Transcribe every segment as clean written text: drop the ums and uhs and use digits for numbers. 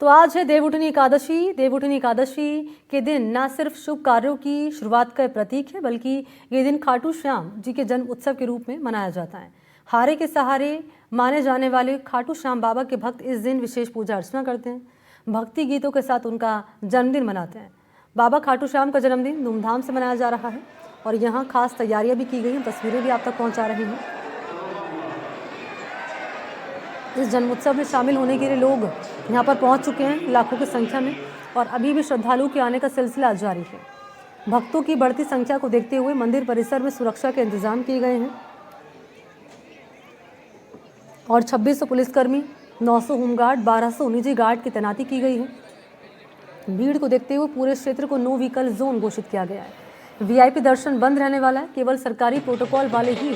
तो आज है देवउठनी एकादशी। देवउठनी एकादशी के दिन न सिर्फ शुभ कार्यों की शुरुआत का प्रतीक है, बल्कि ये दिन खाटू श्याम जी के जन्म उत्सव के रूप में मनाया जाता है। हारे के सहारे माने जाने वाले खाटू श्याम बाबा के भक्त इस दिन विशेष पूजा अर्चना करते हैं, भक्ति गीतों के साथ उनका जन्मदिन मनाते हैं। बाबा खाटू श्याम का जन्मदिन धूमधाम से मनाया जा रहा है और यहाँ खास तैयारियां भी की गई हैं। तस्वीरें भी आप तक पहुँचा रही हैं। इस जन्मोत्सव में शामिल होने के लिए लोग यहाँ पर पहुँच चुके हैं लाखों की संख्या में, और अभी भी श्रद्धालुओं के आने का सिलसिला जारी है। भक्तों की बढ़ती संख्या को देखते हुए मंदिर परिसर में सुरक्षा के इंतजाम किए गए हैं और 2600 पुलिसकर्मी, 900 होमगार्ड, 1200 निजी गार्ड की तैनाती की गई है। भीड़ को देखते हुए पूरे क्षेत्र को नो व्हीकल जोन घोषित किया गया है। वीआईपी दर्शन बंद रहने वाला है, केवल सरकारी प्रोटोकॉल वाले ही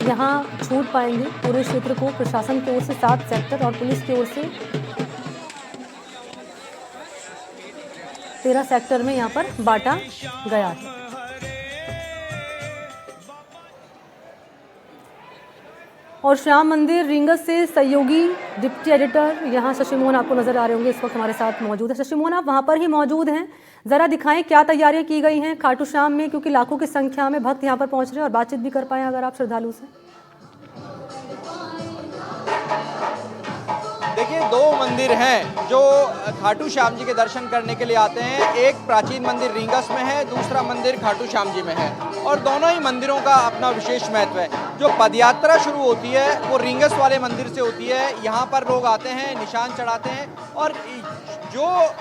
यहाँ छूट पाएंगे। पूरे क्षेत्र को प्रशासन की ओर से 7 सेक्टर और पुलिस की ओर से 13 सेक्टर में यहाँ पर बांटा गया है। और श्याम मंदिर रींगस से सहयोगी डिप्टी एडिटर यहाँ शशि मोहन आपको नजर आ रहे होंगे, इस वक्त हमारे साथ मौजूद है। शशि मोहन, आप वहाँ पर ही मौजूद हैं, जरा दिखाएं क्या तैयारियां की गई हैं खाटू श्याम में, क्योंकि लाखों की संख्या में भक्त यहाँ पर पहुँच रहे हैं और बातचीत भी कर पाएं अगर आप श्रद्धालु से। देखिए, 2 मंदिर हैं जो खाटू श्याम जी के दर्शन करने के लिए आते हैं। एक प्राचीन मंदिर रींगस में है, दूसरा मंदिर खाटू श्याम जी में है, और दोनों ही मंदिरों का अपना विशेष महत्व है। जो पदयात्रा शुरू होती है वो रींगस वाले मंदिर से होती है। यहाँ पर लोग आते हैं, निशान चढ़ाते हैं, और जो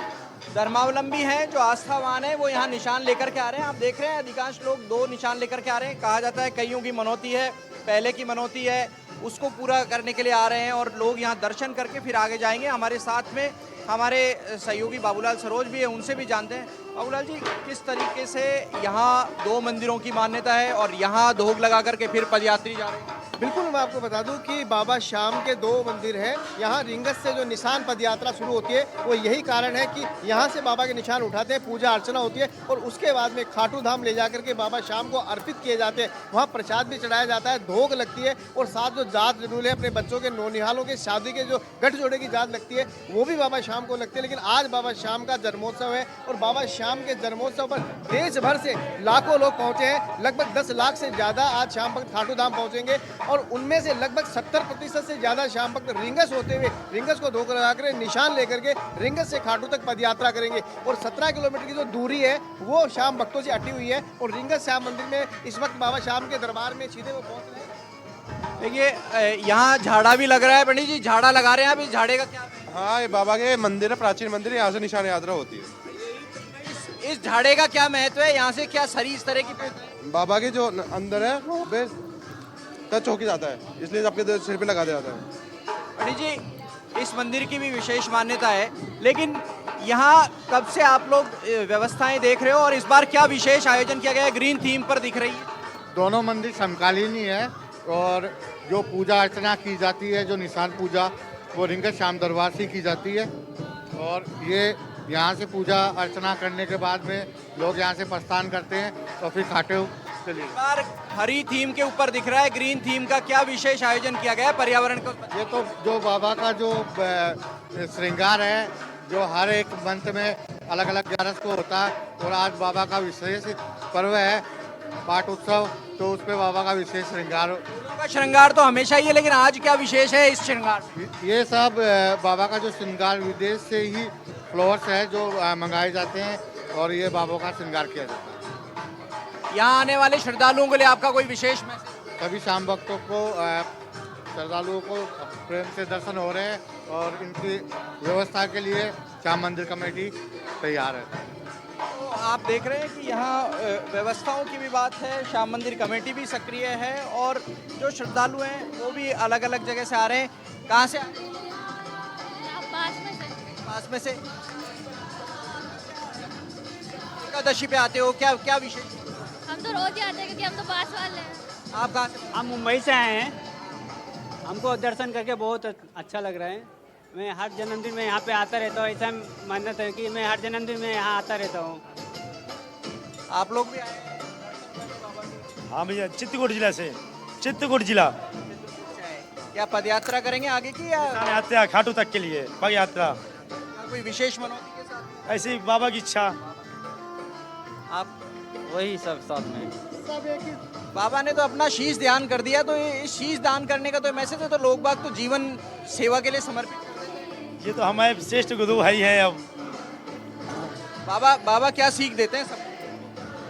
धर्मावलंबी हैं, जो आस्थावान हैं, वो यहाँ निशान लेकर के आ रहे हैं। आप देख रहे हैं अधिकांश लोग 2 निशान लेकर के आ रहे हैं। कहा जाता है कईयों की मनौती है, पहले की मनौती है, उसको पूरा करने के लिए आ रहे हैं और लोग यहाँ दर्शन करके फिर आगे जाएंगे। हमारे साथ में हमारे सहयोगी बाबूलाल सरोज भी है, उनसे भी जानते हैं। बाबूलाल जी, किस तरीके से यहाँ 2 मंदिरों की मान्यता है और यहाँ धोग लगा करके फिर पदयात्री जा रहे हैं? बिल्कुल, मैं आपको बता दूं कि बाबा श्याम के 2 मंदिर हैं। यहाँ रींगस से जो निशान पदयात्रा शुरू होती है वो यही कारण है कि यहाँ से बाबा के निशान उठाते हैं, पूजा अर्चना होती है और उसके बाद में खाटू धाम ले जाकर के बाबा श्याम को अर्पित किए जाते हैं। वहाँ प्रसाद भी चढ़ाया जाता है, धोग लगती है, और साथ जो जात जरूर है अपने बच्चों के नौनिहालों के शादी के जो गठजोड़े की जात लगती है वो भी बाबा श्याम को लगती है। लेकिन आज बाबा श्याम का जन्मोत्सव है और बाबा श्याम के जन्मोत्सव पर देश भर से लाखों लोग पहुँचे हैं। लगभग 10 लाख से ज़्यादा आज श्याम भक्त खाटू धाम पहुँचेंगे और उनमें से लगभग 70% से ज़्यादा श्याम भक्त रींगस होते हुए रींगस को धोकर लगाकर निशान लेकर के रींगस से खाटू तक पदयात्रा करेंगे। और 17 किलोमीटर की जो दूरी है वो श्याम भक्तों से अटी हुई है और रींगस श्याम मंदिर में इस वक्त बाबा श्याम के दरबार में सीधे वो पहुँच रहे हैं। देखिए, यहाँ झाड़ा भी लग रहा है। पंडित जी, झाड़ा लगा रहे हैं, अब इस झाड़े का क्या? हाँ, ये बाबा के मंदिर है, प्राचीन मंदिर है, यहाँ से निशान यात्रा होती है। इस झाड़े का क्या महत्व है? यहाँ से क्या सरी इस तरह की बाबा के जो अंदर है वहाँ पे टच होके जाता है, इसलिए आपके सिर पे लगा दिया जाता है। पंडित जी, इस मंदिर की भी विशेष मान्यता है, लेकिन यहाँ कब से आप लोग व्यवस्थाएं देख रहे हो और इस बार क्या विशेष आयोजन किया गया है? ग्रीन थीम पर दिख रही है। दोनों मंदिर समकालीन ही है और जो पूजा अर्चना की जाती है, जो निशान पूजा, वो रींगस श्याम दरबार से की जाती है और ये यहाँ से पूजा अर्चना करने के बाद में लोग यहाँ से प्रस्थान करते हैं और फिर खाटू के लिए। बार हरी थीम के ऊपर दिख रहा है, ग्रीन थीम का क्या विशेष आयोजन किया गया है पर्यावरण को? ये तो जो बाबा का जो श्रृंगार है, जो हर एक मंथ में अलग अलग 11 को होता है और आज बाबा का विशेष पर्व है पाठ उत्सव, तो उस पर बाबा का विशेष श्रृंगार तो हमेशा ही है, लेकिन आज क्या विशेष है इस श्रृंगार? ये सब बाबा का जो श्रृंगार विदेश से ही फ्लावर्स है जो मंगाए जाते हैं और ये बाबा का श्रृंगार किया जाता है। यहाँ आने वाले श्रद्धालुओं के लिए आपका कोई विशेष मैसेज? सभी श्याम भक्तों को, श्रद्धालुओं को प्रेम से दर्शन हो रहे हैं और इनकी व्यवस्था के लिए श्याम मंदिर कमेटी तैयार है। तो आप देख रहे हैं कि यहाँ व्यवस्थाओं की भी बात है, श्याम मंदिर कमेटी भी सक्रिय है और जो श्रद्धालु हैं वो भी अलग अलग जगह से आ रहे हैं। कहाँ से? पास में से। एकादशी पे आते हो, क्या क्या विशेष? हम तो रोज ही आते हैं क्योंकि हम तो पास वाले हैं। आप कहाँ से? हम मुंबई से आए हैं। हमको दर्शन करके बहुत अच्छा लग रहा है। मैं हर जन्मदिन में यहाँ पे आता रहता हूँ, ऐसा मान्यता है कि मैं हर जन्मदिन में यहाँ आता रहता हूँ। आप लोग भी आए? हाँ भैया, चित्रकूट जिला से। चित्रकूट जिला। क्या पदयात्रा करेंगे आगे की या? आते हैं खाटू तक के लिए पद यात्रा। कोई विशेष मनौती के साथ? ऐसे ही बाबा की इच्छा। आप वही सब साथ में। बाबा ने तो अपना शीश दान कर दिया, तो ये शीश दान करने का तो मैसेज है, तो लोग बाग तो जीवन सेवा के लिए समर्पित कर देते हैं। ये तो हमारे श्रेष्ठ गुरु भाई हैं। अब बाबा क्या सीख देते हैं सबको?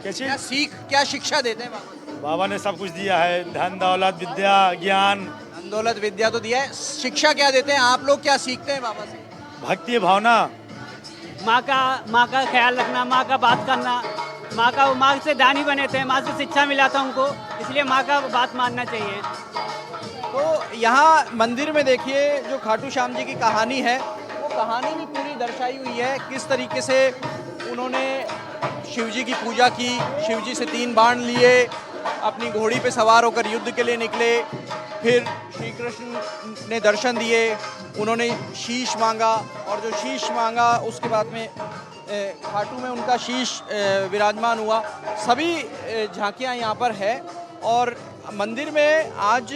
कैसे क्या शिक्षा देते हैं बाबा? बाबा ने सब कुछ दिया है, धन दौलत विद्या ज्ञान। धन दौलत विद्या तो दिया है, शिक्षा क्या देते हैं? आप लोग क्या सीखते हैं बाबा से? भक्ति भावना। माँ का ख्याल रखना, माँ का बात करना, माँ से दानी बने थे, माँ से शिक्षा मिला था उनको, इसलिए माँ का बात मानना चाहिए। तो यहाँ मंदिर में देखिए जो खाटू श्याम जी की कहानी है, वो कहानी भी पूरी दर्शाई हुई है। किस तरीके से उन्होंने शिव जी की पूजा की, शिव जी से 3 बाण लिए, अपनी घोड़ी पे सवार होकर युद्ध के लिए निकले, फिर श्री कृष्ण ने दर्शन दिए, उन्होंने शीश मांगा, और जो शीश मांगा उसके बाद में खाटू में उनका शीश विराजमान हुआ। सभी झांकियाँ यहाँ पर है। और मंदिर में आज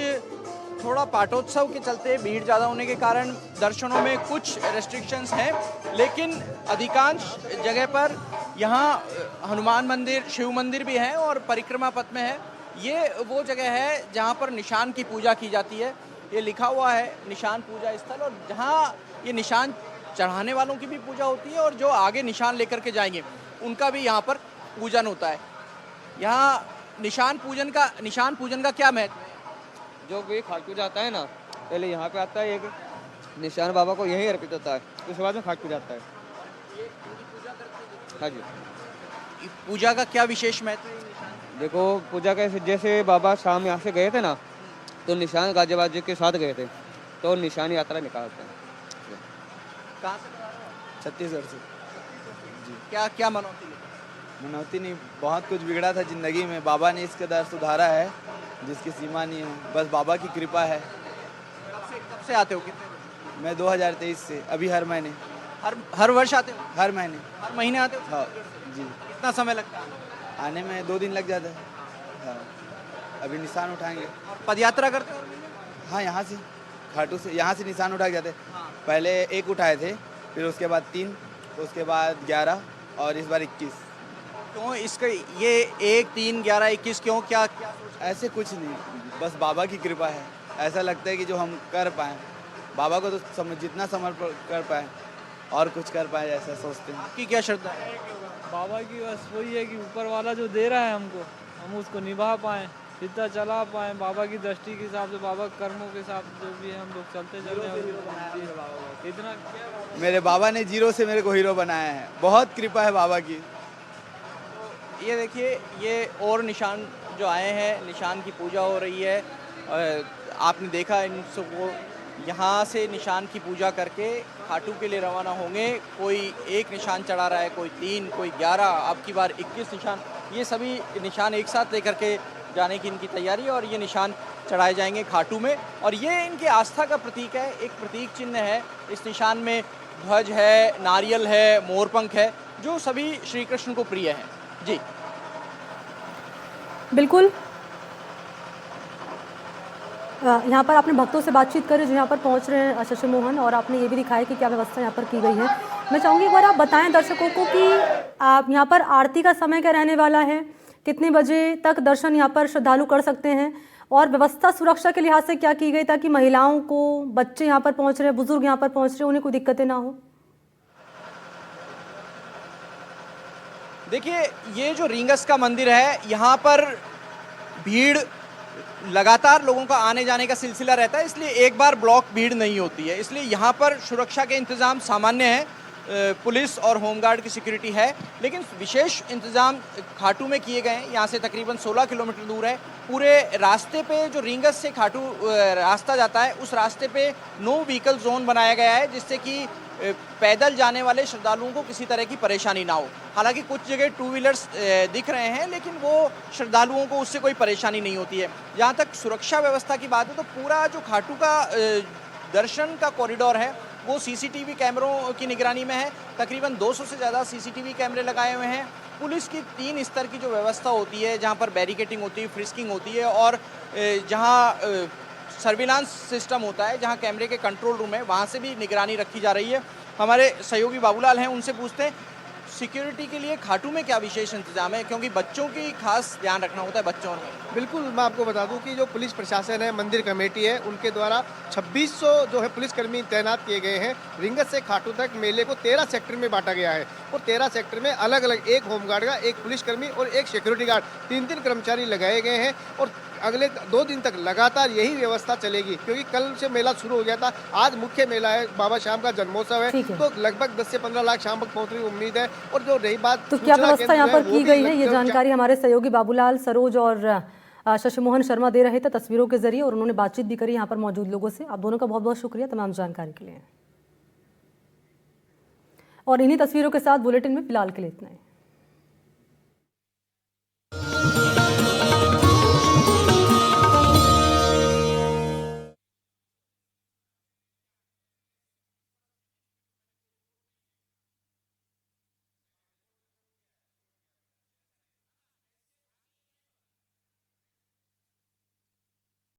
थोड़ा पाटोत्सव के चलते भीड़ ज़्यादा होने के कारण दर्शनों में कुछ रेस्ट्रिक्शंस हैं, लेकिन अधिकांश जगह पर यहाँ हनुमान मंदिर, शिव मंदिर भी है और परिक्रमा पथ में है। ये वो जगह है जहाँ पर निशान की पूजा की जाती है। ये लिखा हुआ है निशान पूजा स्थल, और जहाँ ये निशान चढ़ाने वालों की भी पूजा होती है और जो आगे निशान लेकर के जाएंगे उनका भी यहाँ पर पूजन होता है। यहाँ निशान पूजन का क्या महत्व है? जो भी खाटू जाता है ना, पहले यहाँ पे आता है, एक निशान बाबा को यही अर्पित होता है, उसके बाद में खाटू जाता है। हाँ जी। पूजा का क्या विशेष महत्व है? देखो पूजा का जैसे बाबा शाम यहाँ से गए थे ना, तो निशान गाजियाबाद जी के साथ गए थे, तो निशान यात्रा निकालते हैं। कहाँ से बता रहे हो? छत्तीसगढ़ से। क्या क्या मनौती है? मनौती नहीं, बहुत कुछ बिगड़ा था ज़िंदगी में, बाबा ने इसके दर सुधारा है जिसकी सीमा नहीं है, बस बाबा की कृपा है। कब से आते हो? कितने बजे? मैं 2023 से, अभी हर महीने। हर वर्ष आते हो? हर महीने। हर महीने आते हो? हाँ जी। कितना समय लगता है आने में? 2 दिन लग जाता है। हाँ, अभी निशान उठाएंगे। पदयात्रा करते हो? हाँ, यहाँ से खाटू से, यहाँ से निशान उठा के जाते। पहले 1 उठाए थे, फिर उसके बाद 3, उसके बाद 11 और इस बार 21। क्यों इसका ये 1, 3, 11, 21 क्यों? क्या क्या ऐसे कुछ नहीं, बस बाबा की कृपा है। ऐसा लगता है कि जो हम कर पाएँ, बाबा को तो जितना समर्पण कर पाए और कुछ कर पाए, ऐसा सोचते हैं। आपकी क्या श्रद्धा है? बाबा की बस वही है कि ऊपर वाला जो दे रहा है हमको, हम उसको निभा पाएँ, जितना चला पाएँ, बाबा की दृष्टि के हिसाब से, बाबा कर्मों के हिसाब से जो भी है हम लोग चलते इतना। मेरे बाबा ने 0 से मेरे को हीरो बनाया है, बहुत कृपा है बाबा की। ये देखिए, ये और निशान जो आए हैं, निशान की पूजा हो रही है। आपने देखा इन सबको, यहाँ से निशान की पूजा करके खाटू के लिए रवाना होंगे। कोई 1 निशान चढ़ा रहा है, कोई 3, कोई 11, अब की बार 21 निशान। ये सभी निशान एक साथ लेकर के जाने की इनकी तैयारी है और ये निशान चढ़ाए जाएंगे खाटू में। और ये इनकी आस्था का प्रतीक है, एक प्रतीक चिन्ह है। इस निशान में ध्वज है, नारियल है, मोरपंख है, जो सभी श्री कृष्ण को प्रिय हैं। जी बिल्कुल। यहाँ पर आपने भक्तों से बातचीत करी जो यहाँ पर पहुँच रहे हैं शशि मोहन, और आपने ये भी दिखाया कि क्या व्यवस्था यहाँ पर की गई है। मैं चाहूँगी एक बार आप बताएं दर्शकों को कि आप यहाँ पर आरती का समय क्या रहने वाला है, कितने बजे तक दर्शन यहाँ पर श्रद्धालु कर सकते हैं, और व्यवस्था सुरक्षा के लिहाज से क्या की गई ताकि महिलाओं को, बच्चे यहाँ पर पहुँच रहे हैं, बुजुर्ग यहाँ पर पहुँच रहे हैं, उन्हें कोई दिक्कतें ना हो। देखिए, ये जो रींगस का मंदिर है, यहाँ पर भीड़ लगातार लोगों का आने जाने का सिलसिला रहता है, इसलिए एक बार ब्लॉक भीड़ नहीं होती है। इसलिए यहाँ पर सुरक्षा के इंतज़ाम सामान्य हैं, पुलिस और होमगार्ड की सिक्योरिटी है, लेकिन विशेष इंतज़ाम खाटू में किए गए हैं। यहाँ से तकरीबन 16 किलोमीटर दूर है। पूरे रास्ते पे जो रींगस से खाटू रास्ता जाता है, उस रास्ते पे नो व्हीकल जोन बनाया गया है, जिससे कि पैदल जाने वाले श्रद्धालुओं को किसी तरह की परेशानी ना हो। हालांकि कुछ जगह 2 व्हीलर्स दिख रहे हैं, लेकिन वो श्रद्धालुओं को उससे कोई परेशानी नहीं होती है। जहाँ तक सुरक्षा व्यवस्था की बात है, तो पूरा जो खाटू का दर्शन का कॉरिडोर है, वो सीसीटीवी कैमरों की निगरानी में है। तकरीबन 200 से ज़्यादा सीसीटीवी कैमरे लगाए हुए हैं। पुलिस की 3 स्तर की जो व्यवस्था होती है, जहाँ पर बैरिकेटिंग होती है, फ्रिस्किंग होती है, और जहाँ सर्विलांस सिस्टम होता है, जहां कैमरे के कंट्रोल रूम है, वहां से भी निगरानी रखी जा रही है। हमारे सहयोगी बाबूलाल हैं, उनसे पूछते हैं सिक्योरिटी के लिए खाटू में क्या विशेष इंतजाम है, क्योंकि बच्चों की खास ध्यान रखना होता है बच्चों में। बिल्कुल, मैं आपको बता दूं कि जो पुलिस प्रशासन है, मंदिर कमेटी है, उनके द्वारा 2600 जो है पुलिसकर्मी तैनात किए गए हैं। रिंगस से खाटू तक मेले को 13 सेक्टर में बांटा गया है और 13 सेक्टर में अलग अलग एक होमगार्ड का, एक पुलिसकर्मी और एक सिक्योरिटी गार्ड, 3-3 कर्मचारी लगाए गए हैं और अगले 2 दिन तक लगातार यही व्यवस्था चलेगी, क्योंकि कल से मेला शुरू हो गया था। आज मुख्य मेला है, बाबा श्याम का जन्मोत्सव है, तो लगभग 10 से 15 लाख शाम तक पहुंचने की उम्मीद है। और जो रही बात तो क्या व्यवस्था यहाँ पर की गई है, ये जानकारी हमारे सहयोगी बाबूलाल सरोज और शशि मोहन शर्मा दे रहे थे तस्वीरों के जरिए, और उन्होंने बातचीत भी करी यहाँ पर मौजूद लोगों से। आप दोनों का बहुत बहुत शुक्रिया तमाम जानकारी के लिए। और इन्हीं तस्वीरों के साथ बुलेटिन में फिलहाल के लिए इतना ही।